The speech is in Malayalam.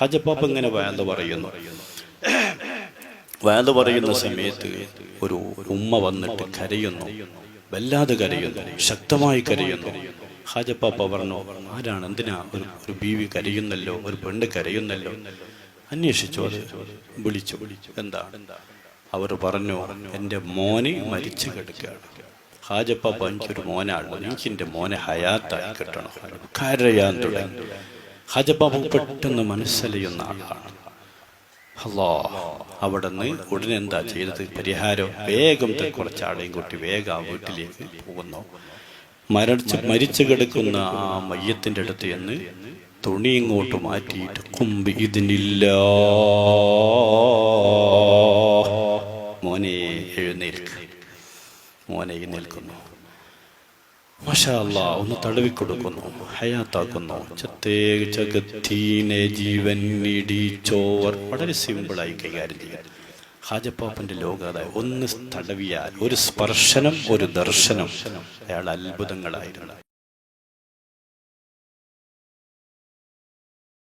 ഹാജപ്പാപ്പ ഇങ്ങനെ വയല് പറയുന്ന സമയത്ത് ഒരു ഉമ്മ വന്നിട്ട് കരയുന്നു, വല്ലാതെ കരയുന്നു, ശക്തമായി കരയുന്നു. ഹാജപ്പാപ്പ പറഞ്ഞു, ആരാണ്, എന്തിനാ ഒരു ബീവി കരയുന്നല്ലോ, ഒരു പെണ്ണ് കരയുന്നല്ലോ? അന്വേഷിച്ചു, അത് വിളിച്ചു. എന്താണ്? അവർ പറഞ്ഞു, എൻ്റെ മോന് മരിച്ചു കിടക്കുകയാണ്. ഹാജപ്പാപ്പ, എനിക്കൊരു മോനാണ്, എനിക്കെൻ്റെ മോനെ ഹയാത്തായി കിട്ടണം. കരയാൻ തുടങ്ങി. ഹാജപ്പാപ്പ പെട്ടെന്ന് മനസ്സലിയുന്ന ആളാണ്. അവിടെ നിന്ന് ഉടനെ എന്താ ചെയ്തത്? പരിഹാരം. വേഗം കുറച്ചാളെയും കൂട്ടി വേഗം ആ വീട്ടിലേക്ക് പോകുന്നു. മരിച്ചു കിടക്കുന്ന ആ മയ്യത്തിൻ്റെ അടുത്ത് എന്ന് തുണി ഇങ്ങോട്ട് മാറ്റിയിട്ട് കുമ്പി ഇതിനില്ല, മോനെ എഴുന്നേൽക്കുന്നു. മാഷാ അല്ലാഹ്, ഒന്ന് തടവിക്കൊടുക്കുന്നു, ഹയാത്താക്കുന്നു. ജഗത്തീനെ ജീവൻ ഇടിച്ചോർ. വളരെ സിമ്പിളായി കൈകാര്യം ചെയ്യാൻ. ഹാജപ്പാപ്പൻ്റെ ലോകത ഒന്ന് തടവിയാൽ, ഒരു സ്പർശനം, ഒരു ദർശനം, അയാൾ അത്ഭുതങ്ങളായിരുന്നു.